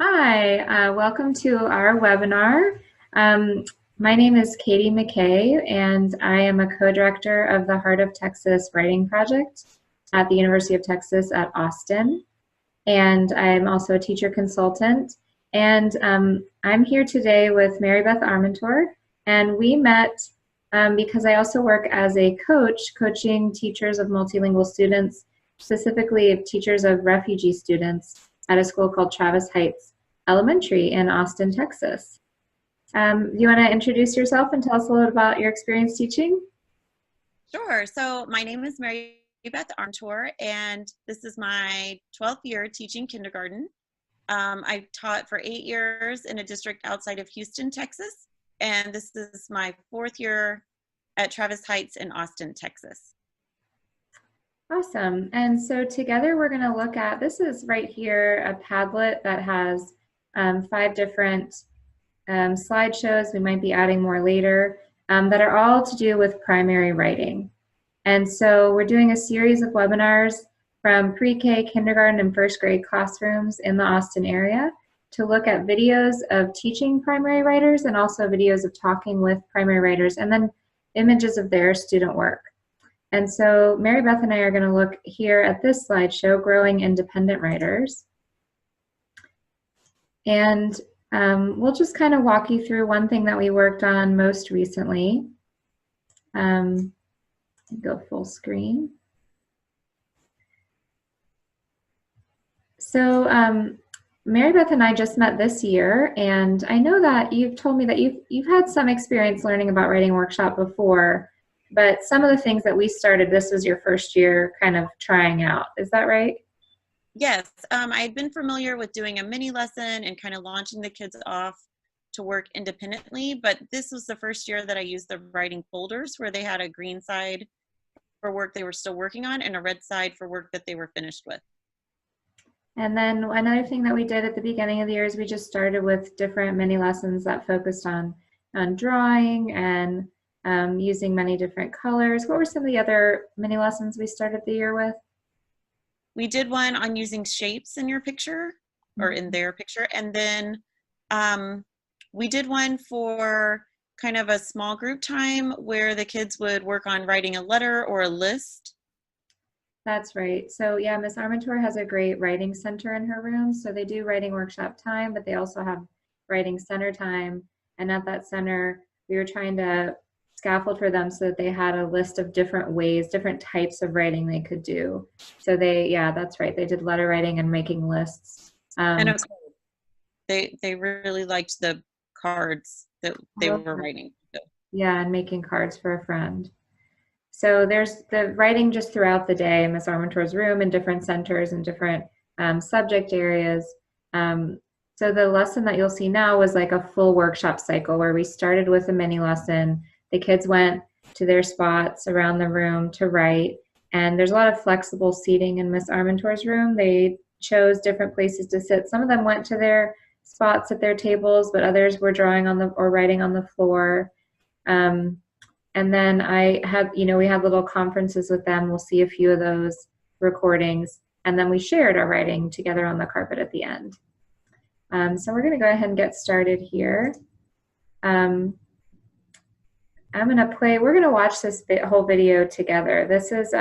Hi, welcome to our webinar. My name is Katie McKay, and I am a co-director of the Heart of Texas Writing Project at the University of Texas at Austin. And I'm also a teacher consultant. And I'm here today with Mary Beth Armintor, and we met because I also work as a coach, coaching teachers of multilingual students, specifically teachers of refugee students at a school called Travis Heights Elementary in Austin, Texas. You want to introduce yourself and tell us a little about your experience teaching? Sure. So my name is Mary Beth Armintor, and this is my 12th year teaching kindergarten. I taught for 8 years in a district outside of Houston, Texas, and this is my 4th year at Travis Heights in Austin, Texas. Awesome. And so together we're going to look at, this is right here, a Padlet that has 5 different slideshows. We might be adding more later that are all to do with primary writing. And so we're doing a series of webinars from pre-K, kindergarten, and first grade classrooms in the Austin area to look at videos of teaching primary writers and also videos of talking with primary writers and then images of their student work. And so Mary Beth and I are going to look here at this slideshow, Growing Independent Writers. And we'll just kind of walk you through one thing that we worked on most recently. Go full screen. So Mary Beth and I just met this year, and I know that you've told me that you've had some experience learning about writing workshop before, but some of the things that we started, this was your first year kind of trying out. Is that right? Yes, I'd been familiar with doing a mini lesson and kind of launching the kids off to work independently, but this was the first year that I used the writing folders where they had a green side for work they were still working on and a red side for work that they were finished with. And then another thing that we did at the beginning of the year is we just started with different mini lessons that focused on drawing and using many different colors. What were some of the other mini lessons we started the year with? We did one on using shapes in your picture or in their picture. And then we did one for kind of a small group time where the kids would work on writing a letter or a list. That's right. So yeah, Miss Armintor has a great writing center in her room. So they do writing workshop time, but they also have writing center time. And at that center, we were trying to scaffold for them so that they had a list of different ways, different types of writing they could do. So they, yeah, that's right. They did letter writing and making lists. And they really liked the cards that they were writing. Yeah, and making cards for a friend. So there's the writing just throughout the day in Miss Armintor's room in different centers and different subject areas. So the lesson that you'll see now was like a full workshop cycle where we started with a mini lesson. The kids went to their spots around the room to write, and there's a lot of flexible seating in Miss Armintor's room. They chose different places to sit. Some of them went to their spots at their tables, but others were drawing on the or writing on the floor. And then I had, we had little conferences with them. We'll see a few of those recordings. And then we shared our writing together on the carpet at the end. So we're going to go ahead and get started here. I'm going to play, we're going to watch this whole video together. This is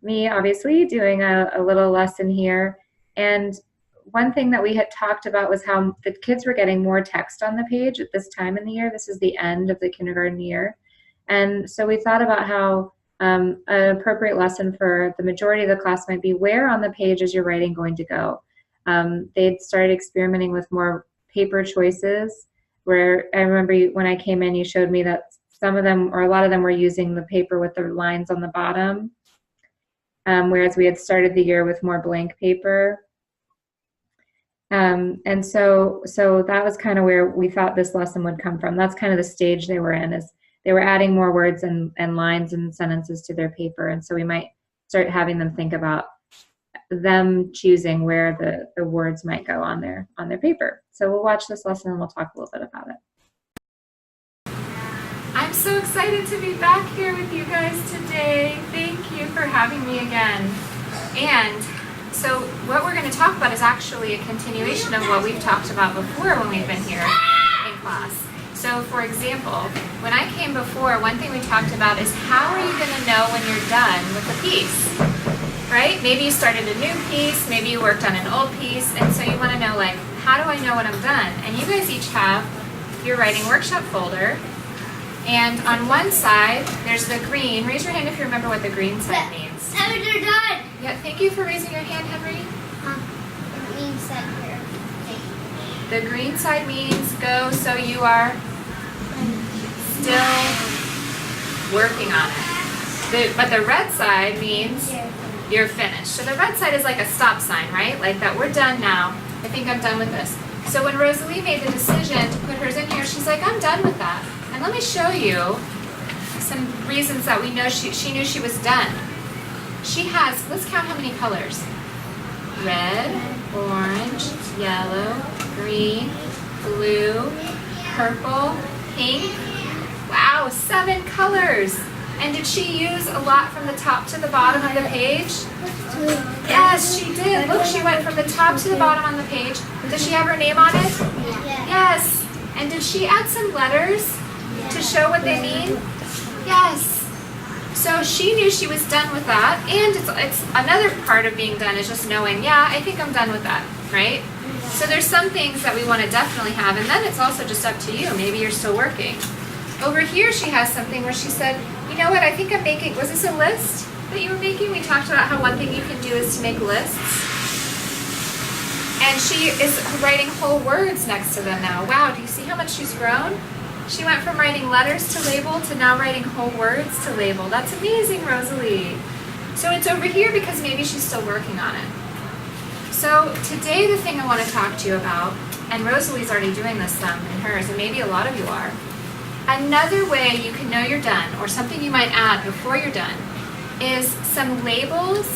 me, obviously, doing a little lesson here. And one thing that we had talked about was how the kids were getting more text on the page at this time in the year. This is the end of the kindergarten year. And so we thought about how an appropriate lesson for the majority of the class might be, where on the page is your writing going to go? They'd started experimenting with more paper choices, where I remember when I came in, you showed me that some of them, or a lot of them, were using the paper with the lines on the bottom, whereas we had started the year with more blank paper. And so that was kind of where we thought this lesson would come from. That's kind of the stage they were in, is they were adding more words and lines and sentences to their paper. And so we might start having them think about them choosing where the words might go on their paper. So we'll watch this lesson and we'll talk a little bit about it. I'm so excited to be back here with you guys today. Thank you for having me again. And So what we're going to talk about is actually a continuation of what we've talked about before when we've been here in class. So for example, when I came before, one thing we talked about is how are you going to know when you're done with a piece, right? Maybe you started a new piece, maybe you worked on an old piece, and so you want to know, like, how do I know when I'm done? And you guys each have your writing workshop folder, and on one side, there's the green. Raise your hand if you remember what the green side means. They're done. Yeah, thank you for raising your hand, Henry. It means that The green side means go, so you are still working on it. But the red side means you're finished. So the red side is like a stop sign, right? Like that we're done now. I think I'm done with this. So when Rosalie made the decision to put hers in here, she's like, I'm done with that. And let me show you some reasons that we know she knew she was done. She has, let's count how many colors. Red, orange, yellow, green, blue, purple, pink. Wow, 7 colors. And did she use a lot from the top to the bottom of the page? Yes, she did. Look, she went from the top to the bottom on the page. Does she have her name on it? Yes. And did she add some letters to show what they mean? Yes. So she knew she was done with that. And it's another part of being done is just knowing, yeah, I think I'm done with that, right? So there's some things that we want to definitely have. And then it's also just up to you. Maybe you're still working. Over here she has something where she said, you know what, I think I'm making, was this a list that you were making? We talked about how one thing you can do is to make lists. And she is writing whole words next to them now. Wow, do you see how much she's grown? She went from writing letters to label to now writing whole words to label. That's amazing, Rosalie. So it's over here because maybe she's still working on it. So today the thing I want to talk to you about, and Rosalie's already doing this some in hers, and maybe a lot of you are, another way you can know you're done, or something you might add before you're done, is some labels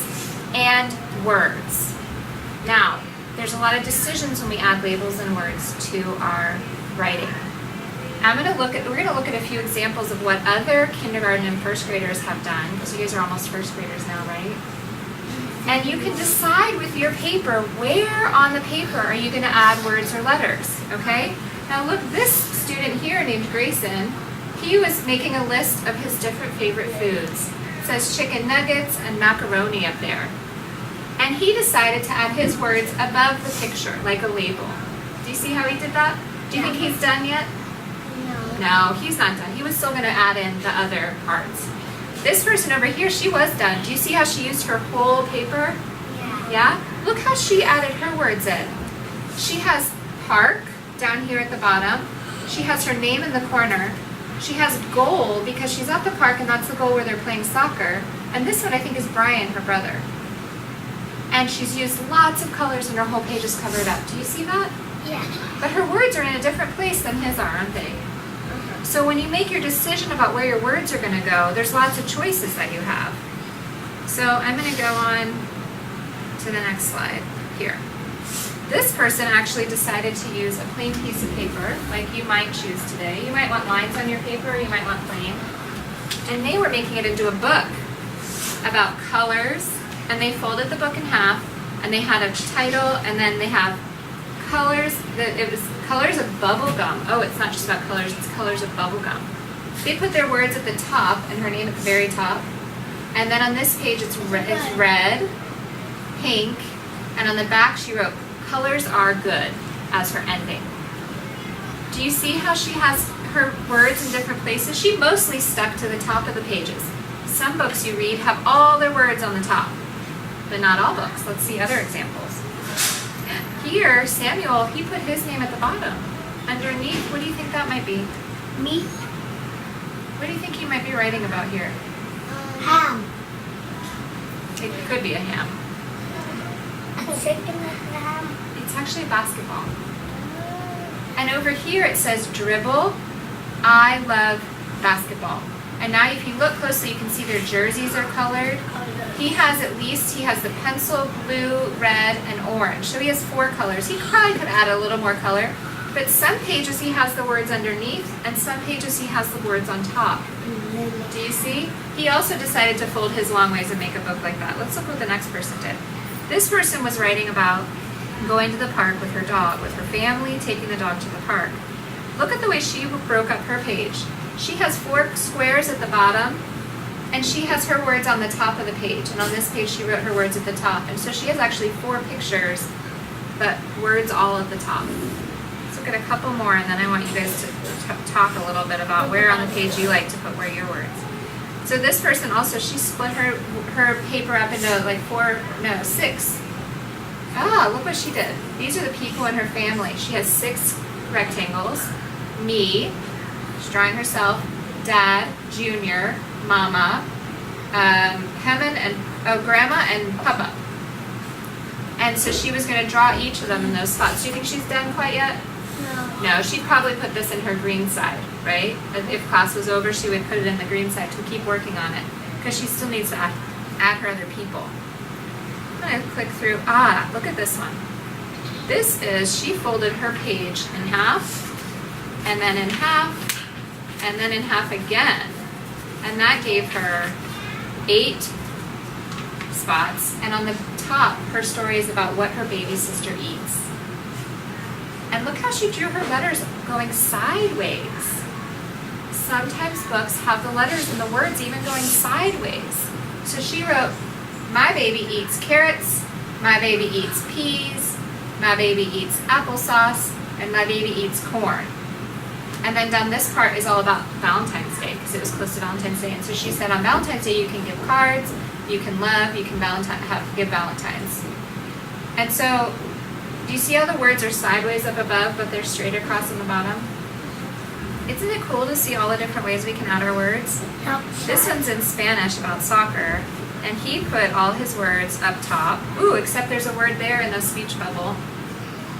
and words. Now, there's a lot of decisions when we add labels and words to our writing. We're going to look at a few examples of what other kindergarten and first graders have done, because you guys are almost first graders now, right? And you can decide with your paper, where on the paper are you going to add words or letters, okay? Now look, this student here named Grayson, he was making a list of his different favorite foods. It says chicken nuggets and macaroni up there. And he decided to add his words above the picture, like a label. Do you see how he did that? Do you think he's done yet? No, he's not done. He was still going to add in the other parts. This person over here, she was done. Do you see how she used her whole paper? Yeah? Look how she added her words in. She has park down here at the bottom. She has her name in the corner. She has goal because she's at the park and that's the goal where they're playing soccer. And this one I think is Brian, her brother. And she's used lots of colors and her whole page is covered up. Do you see that? Yeah. But her words are in a different place than his are, aren't they? So when you make your decision about where your words are going to go, there's lots of choices that you have. So I'm going to go on to the next slide here. This person actually decided to use a plain piece of paper, like you might choose today. You might want lines on your paper, you might want plain. And they were making it into a book about colors, and they folded the book in half, and they had a title, and then they have colors, it was colors of bubble gum. Oh, it's not just about colors, it's colors of bubble gum. They put their words at the top, and her name at the very top. And then on this page, it's red, pink, and on the back she wrote, colors are good, as her ending. Do you see how she has her words in different places? She mostly stuck to the top of the pages. Some books you read have all their words on the top, but not all books. Let's see other examples. Here, Samuel, he put his name at the bottom. Underneath, what do you think that might be? Me? What do you think he might be writing about here? Ham. It could be a ham. A chicken with ham. It's actually a basketball. And over here it says dribble. I love basketball. And now if you look closely, you can see their jerseys are colored. He has the pencil, blue, red, and orange. So he has 4 colors. He probably could add a little more color. But some pages he has the words underneath, and some pages he has the words on top. Do you see? He also decided to fold his long ways and make a book like that. Let's look what the next person did. This person was writing about going to the park with her dog, with her family, taking the dog to the park. Look at the way she broke up her page. She has 4 squares at the bottom, and she has her words on the top of the page. And on this page, she wrote her words at the top. And so she has actually 4 pictures, but words all at the top. Let's look at a couple more, and then I want you guys to talk a little bit about where on the page you like to put where your words. So this person also, she split her paper up into like 6. Ah, look what she did. These are the people in her family. She has 6 rectangles. Me, she's drawing herself, Dad, Junior, Mama, Heaven, and Grandma, and Papa. And so she was going to draw each of them in those spots. Do you think she's done quite yet? No, she'd probably put this in her green side, right? If class was over, she would put it in the green side to keep working on it, because she still needs to add her other people. I'm going to click through. Ah, look at this one. This is, she folded her page in half, and then in half, and then in half again. And that gave her 8 spots. And on the top, her story is about what her baby sister eats. And look how she drew her letters going sideways. Sometimes books have the letters and the words even going sideways. So she wrote, my baby eats carrots, my baby eats peas, my baby eats applesauce, and my baby eats corn. And then down this part is all about Valentine's Day, because it was close to Valentine's Day. And so she said on Valentine's Day you can give cards, you can love, you can give Valentines. And so, do you see how the words are sideways up above, but they're straight across on the bottom? Isn't it cool to see all the different ways we can add our words? This one's in Spanish about soccer, and he put all his words up top. Ooh, except there's a word there in the speech bubble.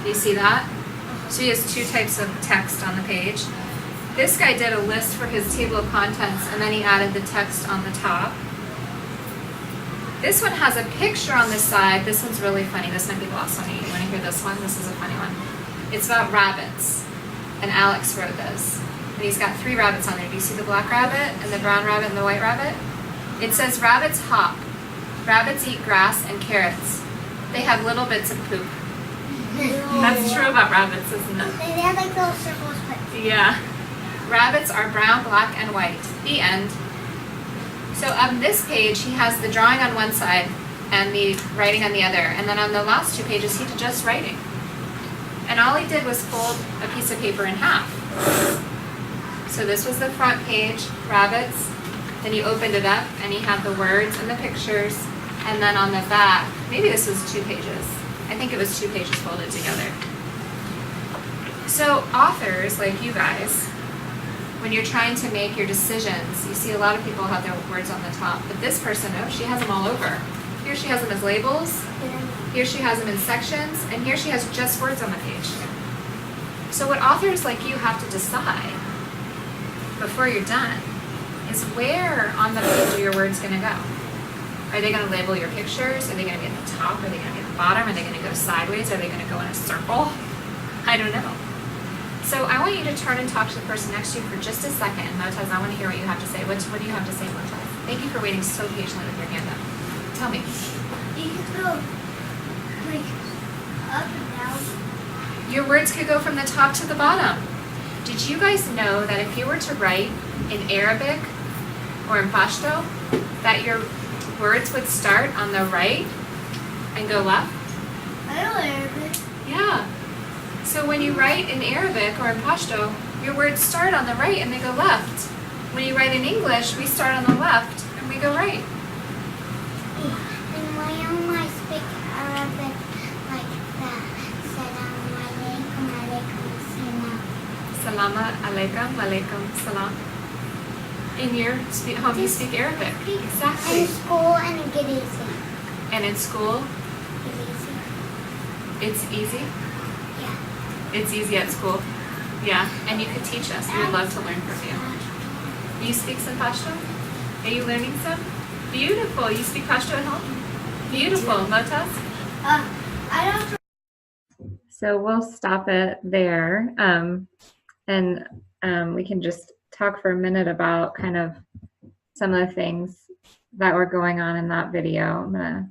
Do you see that? So he has 2 types of text on the page. This guy did a list for his table of contents, and then he added the text on the top. This one has a picture on the side. This one's really funny. This might be lost on you. You want to hear this one? This is a funny one. It's about rabbits, and Alex wrote this. And he's got 3 rabbits on there. Do you see the black rabbit, and the brown rabbit, and the white rabbit? It says rabbits hop. Rabbits eat grass and carrots. They have little bits of poop. That's true about rabbits, isn't it? They have like little circles, but Yeah. Rabbits are brown, black, and white. The end. So on this page, he has the drawing on one side and the writing on the other. And then on the last 2 pages, he did just writing. And all he did was fold a piece of paper in half. So this was the front page, rabbits. Then he opened it up, and he had the words and the pictures. And then on the back, maybe this was 2 pages. I think it was 2 pages folded together. So authors like you guys, when you're trying to make your decisions, you see a lot of people have their words on the top, but this person, oh, she has them all over. Here she has them as labels, here she has them in sections, and here she has just words on the page. So what authors like you have to decide before you're done is where on the page are your words going to go? Are they going to label your pictures? Are they going to be at the top? Are they going to be at the bottom? Are they going to go sideways? Are they going to go in a circle? I don't know. So I want you to turn and talk to the person next to you for just a second. Motaz, I want to hear what you have to say. What do you have to say, Motaz? Thank you for waiting so patiently with your hand up. Tell me. you can go like up and down. Your words could go from the top to the bottom. Did you guys know that if you were to write in Arabic or in Pashto, that your words would start on the right and go left? I know Arabic. Yeah. So when you write in Arabic or in Pashto, your words start on the right and they go left. When you write in English, we start on the left and we go right. And why don't I speak Arabic like that? Salam alaikum, Salama alaikum, alaikum salam. alaikum salam. In your home, you speak Arabic. Exactly. In school and in Gidesi. And in school, Gidesi. it's easy. Yeah. It's easy at school. Yeah, and you could teach us. We would love to learn from you. You speak some Pashto? Are you learning some? Beautiful. You speak Pashto at home? Beautiful. Motaz? I don't. So we'll stop it there. And we can just talk for a minute about kind of some of the things that were going on in that video. I'm going to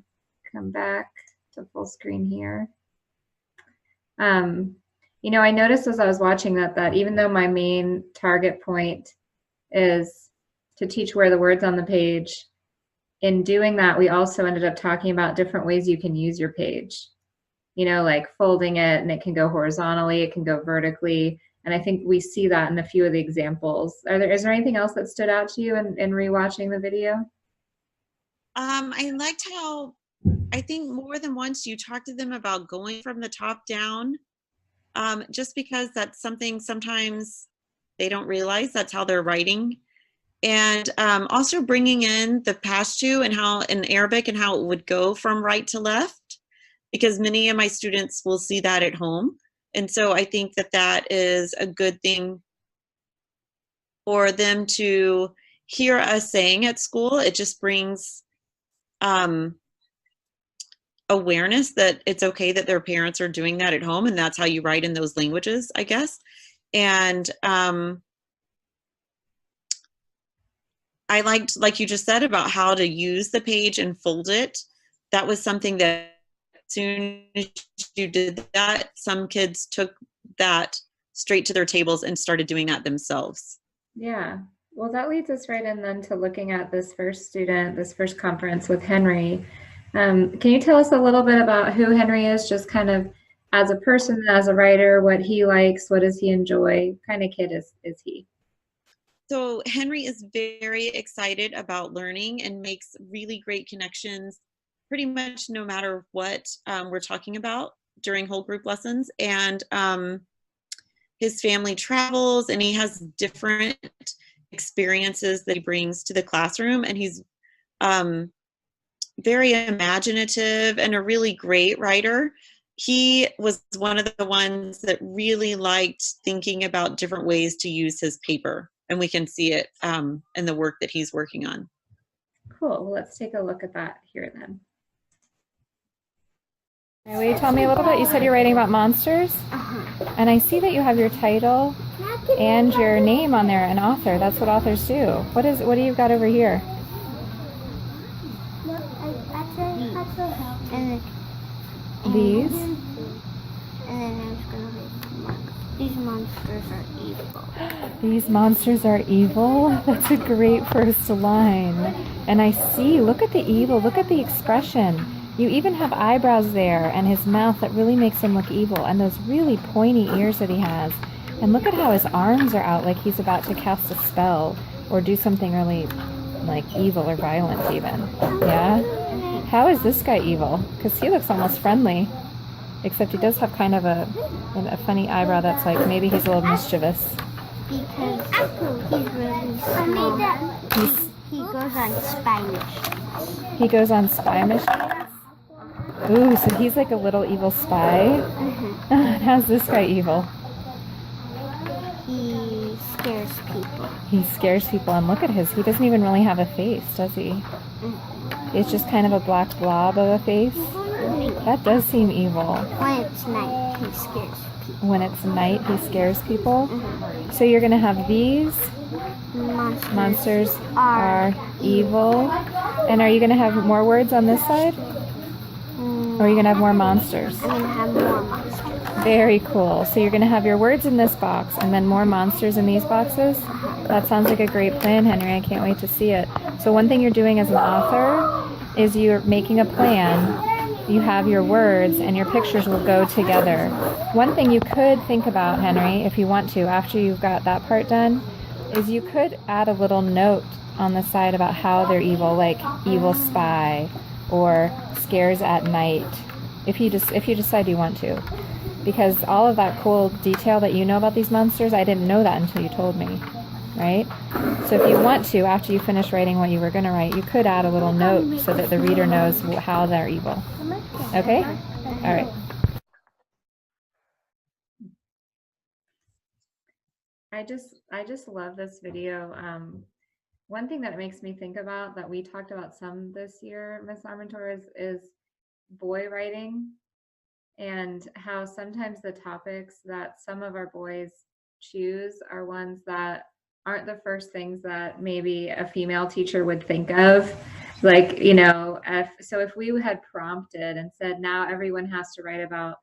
come back to full screen here. You know, I noticed as I was watching that even though my main target point is to teach where the words on the page, in doing that, we also ended up talking about different ways you can use your page. You know, like folding it, and it can go horizontally, it can go vertically. And I think we see that in a few of the examples. Is there anything else that stood out to you in rewatching the video? I liked how, I think more than once you talked to them about going from the top down, just because that's something sometimes they don't realize that's how they're writing. And also bringing in the pashto and how in Arabic and how it would go from right to left, because many of my students will see that at home. And so I think that that is a good thing for them to hear us saying at school. It just brings awareness that it's okay that their parents are doing that at home, and that's how you write in those languages, I guess. And I liked, like you just said, about how to use the page and fold it. That was something that as soon as you did that, some kids took that straight to their tables and started doing that themselves. Yeah, well, that leads us right in then to looking at this first student, this first conference with Henry. Can you tell us a little bit about who Henry is, just kind of as a person, as a writer, what he likes, what does he enjoy, what kind of kid is he? So Henry is very excited about learning and makes really great connections pretty much no matter what we're talking about during whole group lessons. And his family travels, and he has different experiences that he brings to the classroom. And he's very imaginative and a really great writer. He was one of the ones that really liked thinking about different ways to use his paper. And we can see it in the work that he's working on. Cool. Well, let's take a look at that here then. Will you tell me a little bit? You said you're writing about monsters? And I see that you have your title and your name on there, an author. That's what authors do. What do you got over here? These? And then I was going to read these monsters are evil. These monsters are evil? That's a great first line. And I see, look at the evil, look at the expression. You even have eyebrows there and his mouth that really makes him look evil, and those really pointy ears that he has. And look at how his arms are out like he's about to cast a spell or do something really like evil or violent even. Yeah? How is this guy evil? Because he looks almost friendly. Except he does have kind of a funny eyebrow that's like maybe he's a little mischievous. Because he's really small. He goes on spy missions. He goes on spy missions? Ooh, so he's like a little evil spy? How's this guy evil? He scares people. He scares people, and look at his, he doesn't even really have a face, does he? It's just kind of a black blob of a face. That does seem evil. When it's night, he scares people. When it's night, he scares people. So you're going to have these monsters are evil. And are you going to have more words on this side? Or are you going to have more monsters? I'm going to have more monsters. Very cool. So you're going to have your words in this box and then more monsters in these boxes? That sounds like a great plan, Henry. I can't wait to see it. So one thing you're doing as an author is you're making a plan. You have your words and your pictures will go together. One thing you could think about, Henry, if you want to, after you've got that part done, is you could add a little note on the side about how they're evil, like evil spy or scares at night, if you decide you want to. Because all of that cool detail that you know about these monsters, I didn't know that until you told me, right? So if you want to, after you finish writing what you were going to write, you could add a little note so that the reader knows how they're evil. Okay? All right. I just love this video. One thing that it makes me think about that we talked about some this year, Miss Armintor, is boy writing, and how sometimes the topics that some of our boys choose are ones that aren't the first things that maybe a female teacher would think of. Like, you know, if we had prompted and said, now everyone has to write about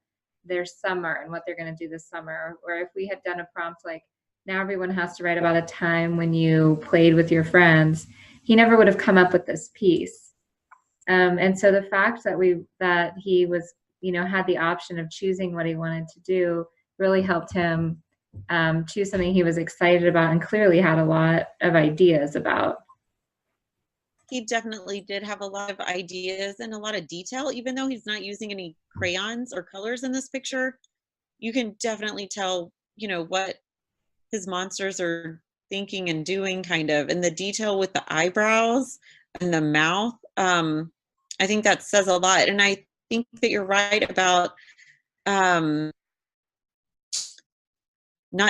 their summer and what they're going to do this summer, or if we had done a prompt like, now everyone has to write about a time when you played with your friends, he never would have come up with this piece. And so the fact that he was, you know, had the option of choosing what he wanted to do really helped him choose something he was excited about and clearly had a lot of ideas about. He definitely did have a lot of ideas and a lot of detail, even though he's not using any crayons or colors in this picture. You can definitely tell, you know, what his monsters are thinking and doing, kind of, and the detail with the eyebrows and the mouth. I think that says a lot. And I think that you're right about not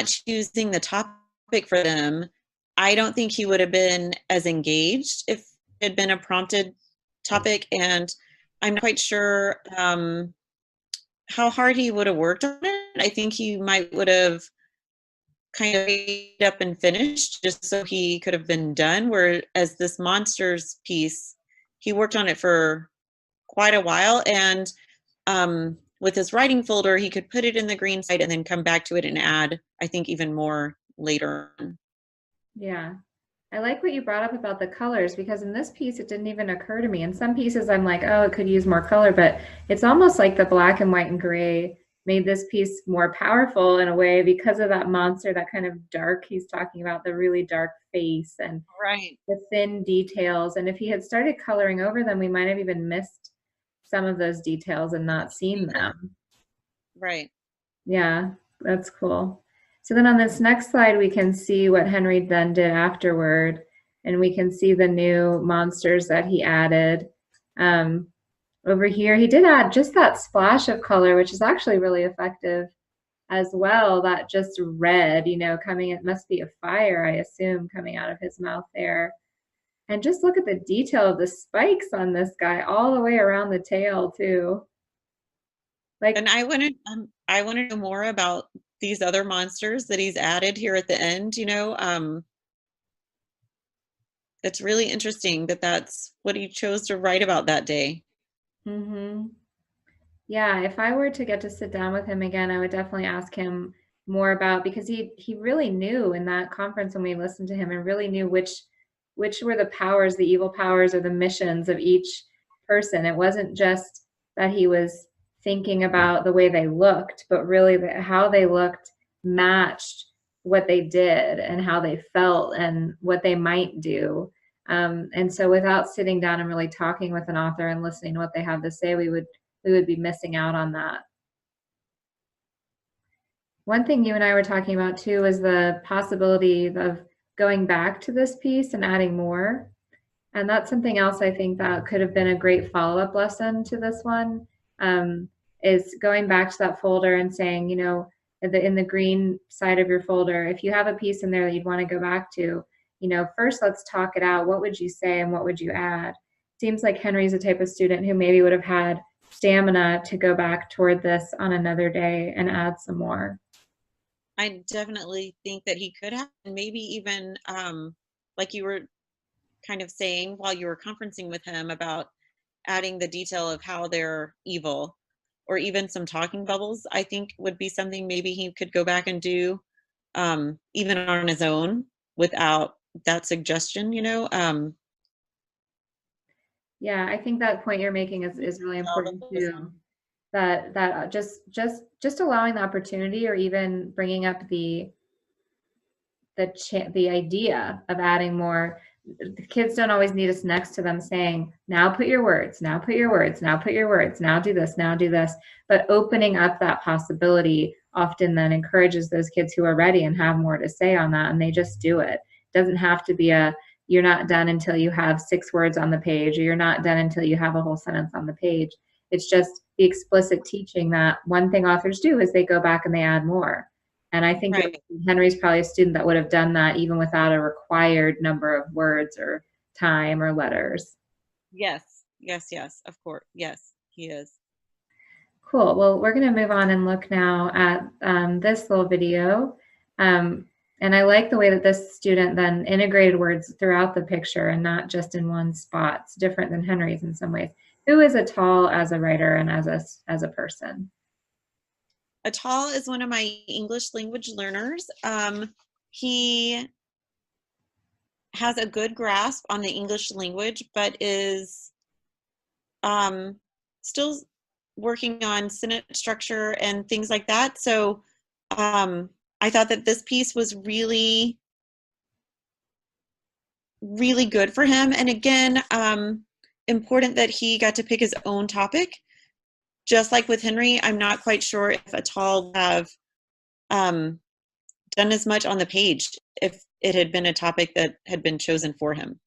choosing the topic for them. I don't think he would have been as engaged if it had been a prompted topic, and I'm not quite sure how hard he would have worked on it. I think he might would have kind of made up and finished just so he could have been done, whereas this monsters piece, he worked on it for quite a while, and with his writing folder, he could put it in the green side and then come back to it and add, I think, even more later on. Yeah. I like what you brought up about the colors, because in this piece, it didn't even occur to me. In some pieces, I'm like, oh, it could use more color, but it's almost like the black and white and gray made this piece more powerful in a way because of that monster, that kind of dark he's talking about, the really dark face and Right. the thin details. And if he had started coloring over them, we might have even missed some of those details and not seen them. Right. Yeah, that's cool. So then on this next slide, we can see what Henry then did afterward, and we can see the new monsters that he added. Over here, he did add just that splash of color, which is actually really effective as well. That just red, you know, coming, it must be a fire, I assume, coming out of his mouth there. And just look at the detail of the spikes on this guy all the way around the tail too. Like, And I want to know more about these other monsters that he's added here at the end. You know, it's really interesting that that's what he chose to write about that day. mm-hmm. Yeah, if I were to get to sit down with him again, I would definitely ask him more about, because he really knew in that conference when we listened to him, and really knew which were the powers, the evil powers or the missions of each person. It wasn't just that he was thinking about the way they looked, but really how they looked matched what they did and how they felt and what they might do. And so without sitting down and really talking with an author and listening to what they have to say, we would be missing out on that. One thing you and I were talking about too is the possibility of going back to this piece and adding more. And that's something else I think that could have been a great follow-up lesson to this one, is going back to that folder and saying, you know, in the green side of your folder, if you have a piece in there that you'd want to go back to, you know, first let's talk it out. What would you say and what would you add? Seems like Henry's the type of student who maybe would have had stamina to go back toward this on another day and add some more. I definitely think that he could have, and maybe even like you were kind of saying while you were conferencing with him about adding the detail of how they're evil, or even some talking bubbles, I think would be something maybe he could go back and do even on his own without that suggestion, you know. Yeah, I think that point you're making is really important too. That just allowing the opportunity, or even bringing up the idea of adding more. The kids don't always need us next to them saying, now put your words, now put your words, now put your words, now do this, now do this. But opening up that possibility often then encourages those kids who are ready and have more to say on that, and they just do it. It doesn't have to be you're not done until you have 6 words on the page, or you're not done until you have a whole sentence on the page. It's just the explicit teaching that one thing authors do is they go back and they add more. And I think Right. Henry's probably a student that would have done that even without a required number of words or time or letters. Yes, of course. Yes, he is. Cool. Well, we're going to move on and look now at this little video. And I like the way that this student then integrated words throughout the picture and not just in one spot. It's different than Henry's in some ways. Who is Atal as a writer and as a person? Atal is one of my English language learners. He has a good grasp on the English language, but is still working on sentence structure and things like that. So I thought that this piece was really, really good for him. And again, important that he got to pick his own topic. Just like with Henry, I'm not quite sure if Atal would have done as much on the page if it had been a topic that had been chosen for him.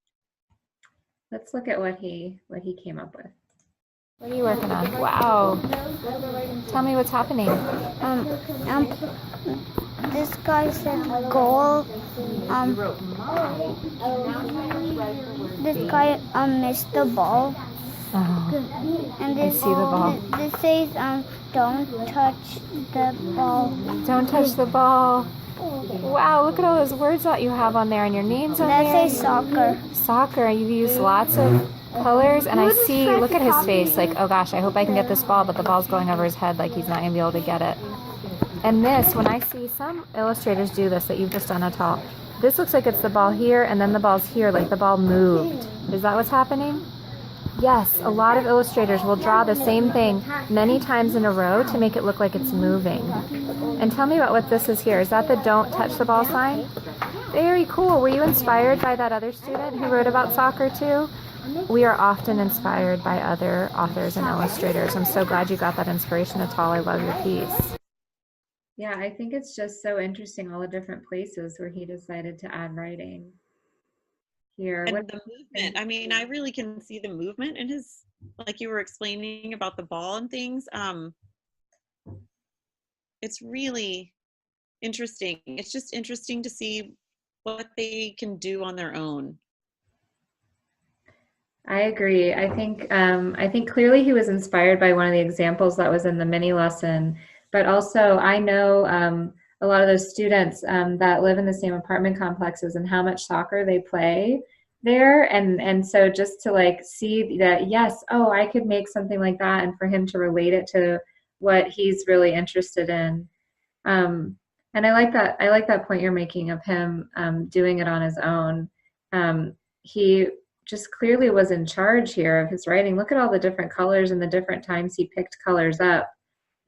Let's look at what he came up with. What are you working on? Wow. Tell me what's happening. This guy said goal. This guy missed the ball. Oh, And I see the ball. This says don't touch the ball. Don't touch the ball. Wow, look at all those words that you have on there and your names on That there. says soccer. Soccer. You use lots of colors, and I see, look at his face, like, oh gosh, I hope I can get this ball, but the ball's going over his head, like he's not going to be able to get it. And this, when I see some illustrators do this that you've just done, Atal, this looks like it's the ball here, and then the ball's here, like the ball moved. Is that what's happening? Yes, a lot of illustrators will draw the same thing many times in a row to make it look like it's moving. And tell me about what this is here. Is that the don't touch the ball sign? Very cool. Were you inspired by that other student who wrote about soccer too? We are often inspired by other authors and illustrators. I'm so glad you got that inspiration, Atal. I love your piece. Yeah, I think it's just so interesting, all the different places where he decided to add writing. Here. And the movement. I mean, I really can see the movement in his, like you were explaining about the ball and things. It's really interesting. It's just interesting to see what they can do on their own. I agree. I think clearly he was inspired by one of the examples that was in the mini lesson, but also I know a lot of those students that live in the same apartment complexes and how much soccer they play there, and so just to like see that, yes, oh, I could make something like that, and for him to relate it to what he's really interested in. And I like that point you're making of him doing it on his own. He just clearly was in charge here of his writing. Look at all the different colors and the different times he picked colors up.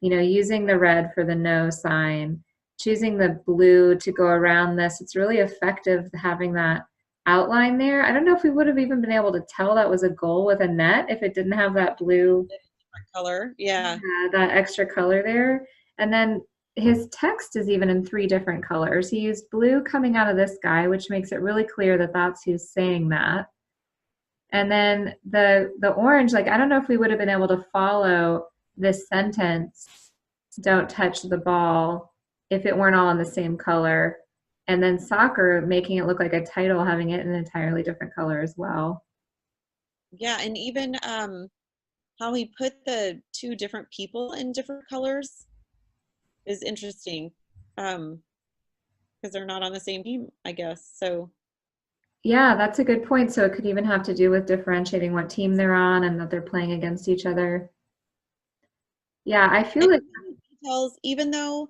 You know, using the red for the no sign, choosing the blue to go around this. It's really effective having that outline there. I don't know if we would have even been able to tell that was a goal with a net if it didn't have that blue color. Yeah. That extra color there. And then his text is even in 3 different colors. He used blue coming out of this guy, which makes it really clear that that's who's saying that. And then the orange, like, I don't know if we would have been able to follow this sentence, don't touch the ball, if it weren't all in the same color. And then soccer, making it look like a title, having it in an entirely different color as well. Yeah, and even how he put the 2 different people in different colors is interesting, because they're not on the same team, I guess. So yeah, that's a good point. So it could even have to do with differentiating what team they're on and that they're playing against each other. Yeah, I feel like details, even though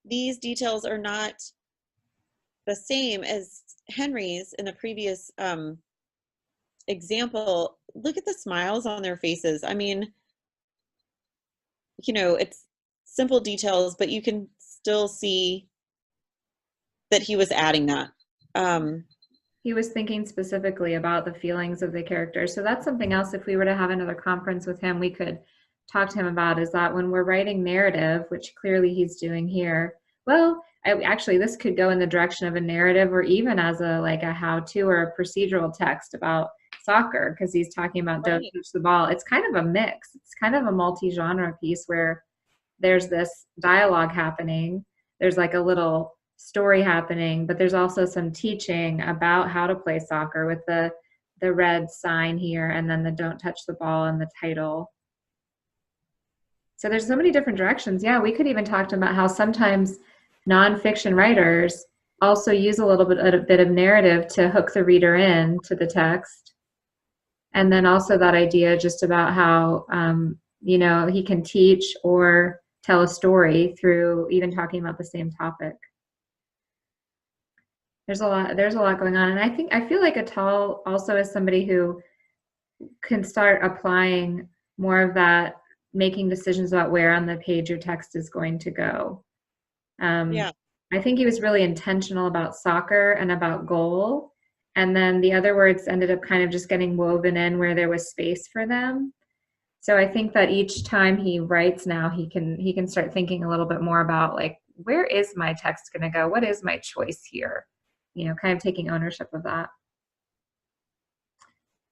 these details are not the same as Henry's in the previous example, look at the smiles on their faces. I mean, you know, it's simple details, but you can still see that he was adding that. He was thinking specifically about the feelings of the characters. So that's something else, if we were to have another conference with him, we could talk to him about, is that when we're writing narrative, which clearly he's doing here, well, actually this could go in the direction of a narrative, or even as a how-to or a procedural text about soccer, because he's talking about don't touch the ball. It's kind of a mix. It's kind of a multi-genre piece where there's this dialogue happening, there's like a little story happening, but there's also some teaching about how to play soccer with the red sign here, and then the don't touch the ball and the title. So there's so many different directions. Yeah, we could even talk to him about how sometimes nonfiction writers also use a bit of narrative to hook the reader in to the text. And then also that idea just about how, you know, he can teach or tell a story through even talking about the same topic. There's a lot going on. And I feel like Atal also is somebody who can start applying more of that, making decisions about where on the page your text is going to go. Yeah. I think he was really intentional about soccer and about goal. And then the other words ended up kind of just getting woven in where there was space for them. So I think that each time he writes now, he can start thinking a little bit more about, like, where is my text going to go? What is my choice here? You know, kind of taking ownership of that.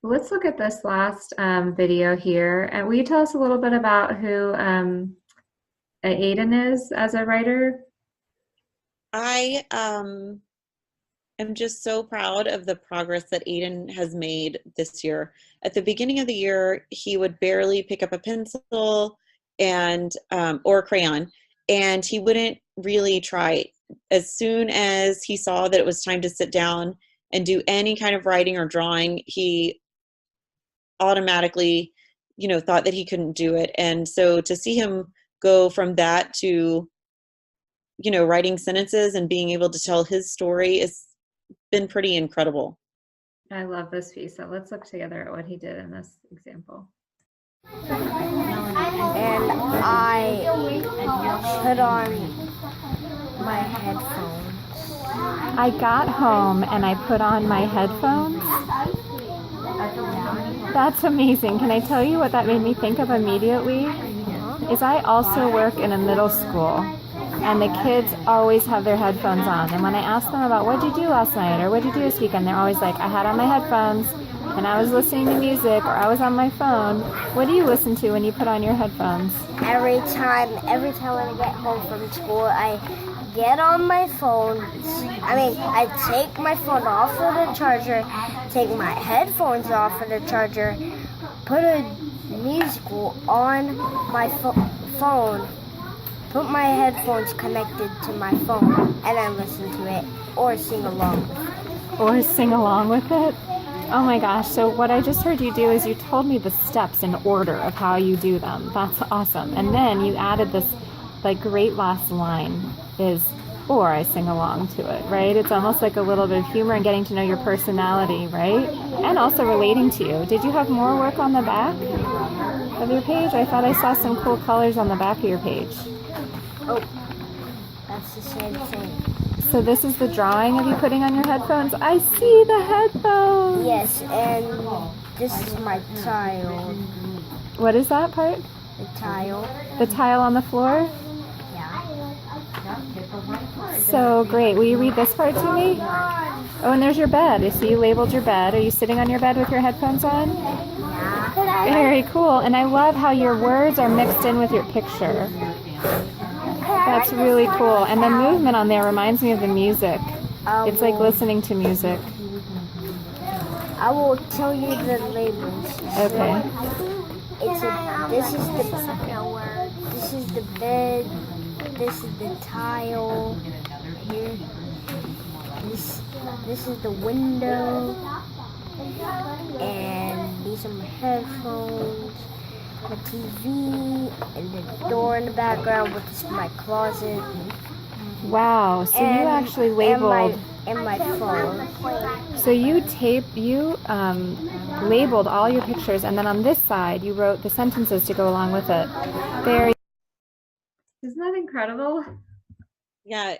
Let's look at this last video here. And will you tell us a little bit about who Aiden is as a writer? I am just so proud of the progress that Aiden has made this year. At the beginning of the year, he would barely pick up a pencil and or a crayon, and he wouldn't really try. As soon as he saw that it was time to sit down and do any kind of writing or drawing, he automatically, you know, thought that he couldn't do it. And so to see him go from that to, you know, writing sentences and being able to tell his story has been pretty incredible. I love this piece. So let's look together at what he did in this example. And I put on my headphones. I got home and I put on my headphones. That's amazing. Can I tell you what that made me think of immediately? Is I also work in a middle school, and the kids always have their headphones on. And when I ask them about what did you do last night or what did you do this weekend, they're always like, I had on my headphones and I was listening to music, or I was on my phone. What do you listen to when you put on your headphones? Every time when I get home from school, I get on my phone. I take my phone off of the charger, take my headphones off of the charger, put a musical on my phone, put my headphones connected to my phone, and then listen to it or sing along with it. Or sing along with it? Oh my gosh, so what I just heard you do is you told me the steps in order of how you do them. That's awesome. And then you added this like great last line is, or I sing along to it, right? It's almost like a little bit of humor and getting to know your personality, right? And also relating to you. Did you have more work on the back of your page? I thought I saw some cool colors on the back of your page. Oh, that's the same thing. So this is the drawing of you putting on your headphones? I see the headphones! Yes, and this is my tile. What is that part? The tile. The tile on the floor? Yeah. So great. Will you read this part to me? Oh, and there's your bed. So you labeled your bed. Are you sitting on your bed with your headphones on? Yeah. Very cool. And I love how your words are mixed in with your picture. That's really cool. And the movement on there reminds me of the music. It's like listening to music. I will tell you the labels. Okay. This is the bed. This is the tile. Here. This is the window. And these are my headphones. My TV and the door in the background, which is my closet. Wow, so you actually labeled and my phone. So you labeled all your pictures, and then on this side you wrote the sentences to go along with it. There. Isn't that incredible? Yeah,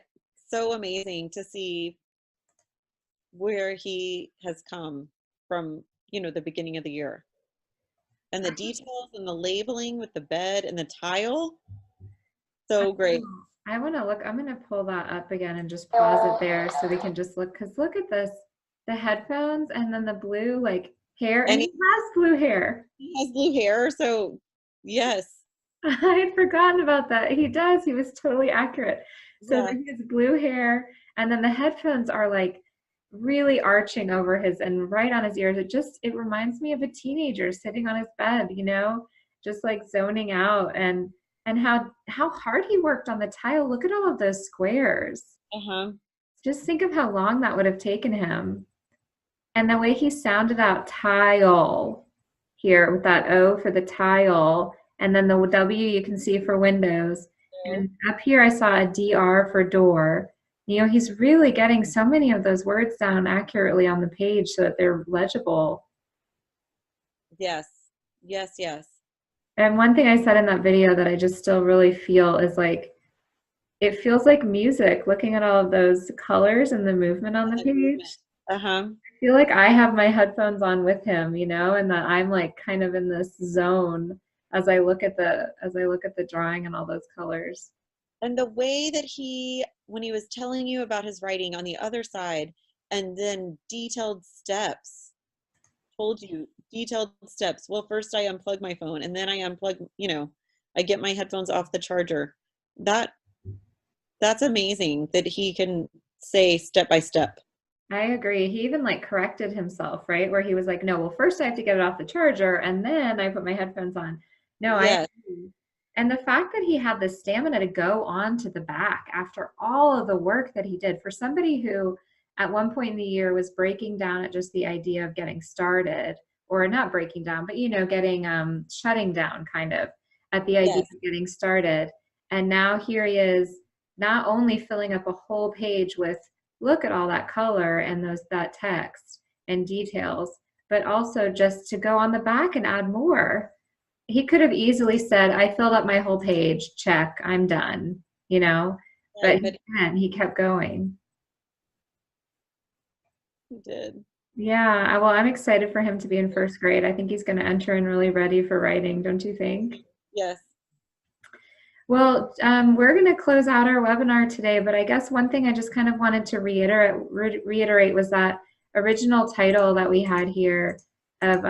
so amazing to see where he has come from, you know, the beginning of the year. And the details and the labeling with the bed and the tile. So great. I want to look. I'm going to pull that up again and just pause it there so we can just look. Because look at this. The headphones and then the blue like hair. And he has blue hair. He has blue hair. So yes. I had forgotten about that. He does. He was totally accurate. So Yeah. then he has blue hair. And then the headphones are like really arching over his and right on his ears. It reminds me of a teenager sitting on his bed, you know, just like zoning out, and how hard he worked on the tile. Look at all of those squares. Uh-huh. Just think of how long that would have taken him. And the way he sounded out tile here with that O for the tile, and then the W you can see for windows. And up here I saw a DR for door. You know, he's really getting so many of those words down accurately on the page so that they're legible. Yes, yes, yes. And one thing I said in that video that I just still really feel is like, it feels like music looking at all of those colors and the movement on the page. Uh-huh. I feel like I have my headphones on with him, you know, and that I'm like kind of in this zone as I look at the drawing and all those colors. And the way that when he was telling you about his writing on the other side, and then detailed steps, told you detailed steps. Well, first I unplug my phone, and then I unplug, I get my headphones off the charger. That's amazing that he can say step by step. I agree. He even like corrected himself, right? Where he was like, no, well, first I have to get it off the charger and then I put my headphones on. No, Yes. And the fact that he had the stamina to go on to the back after all of the work that he did for somebody who at one point in the year was breaking down at just the idea of getting started, or not breaking down, but, getting, shutting down kind of at the idea Yes. of getting started. And now here he is not only filling up a whole page with, look at all that color and that text and details, but also just to go on the back and add more. He could have easily said, I filled up my whole page, check, I'm done, but he kept going. He did. Yeah, well, I'm excited for him to be in first grade. I think he's going to enter in really ready for writing, don't you think? Yes. Well, we're going to close out our webinar today, but I guess one thing I just kind of wanted to reiterate was that original title that we had here of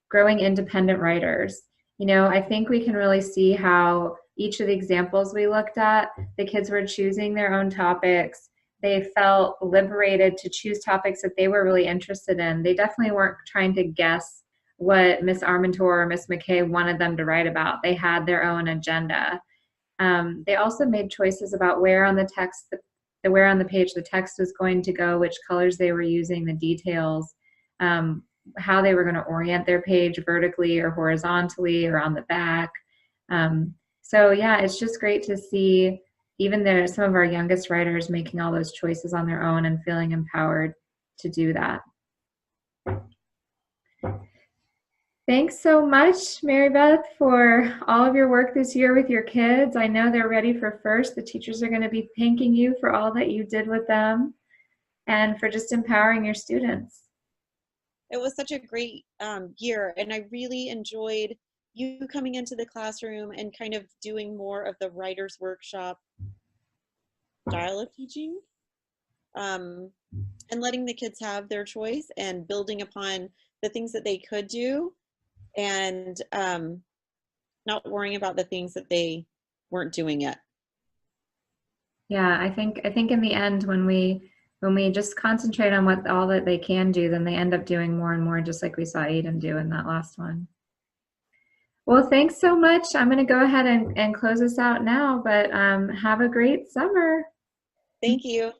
Growing Independent Writers. I think we can really see how each of the examples we looked at, the kids were choosing their own topics. They felt liberated to choose topics that they were really interested in. They definitely weren't trying to guess what Miss Armintor or Miss McKay wanted them to write about. They had their own agenda. They also made choices about where on the text, where on the page the text was going to go, which colors they were using, the details, how they were going to orient their page vertically or horizontally or on the back. So yeah, it's just great to see even some of our youngest writers making all those choices on their own and feeling empowered to do that. Thanks so much, Mary Beth, for all of your work this year with your kids. I know they're ready for first. The teachers are going to be thanking you for all that you did with them and for just empowering your students. It was such a great year, and I really enjoyed you coming into the classroom and kind of doing more of the writer's workshop style of teaching, and letting the kids have their choice and building upon the things that they could do, and not worrying about the things that they weren't doing yet. Yeah, I think in the end, when we just concentrate on all that they can do, then they end up doing more and more, just like we saw Aiden do in that last one. Well, thanks so much. I'm going to go ahead and close this out now, but have a great summer. Thank you.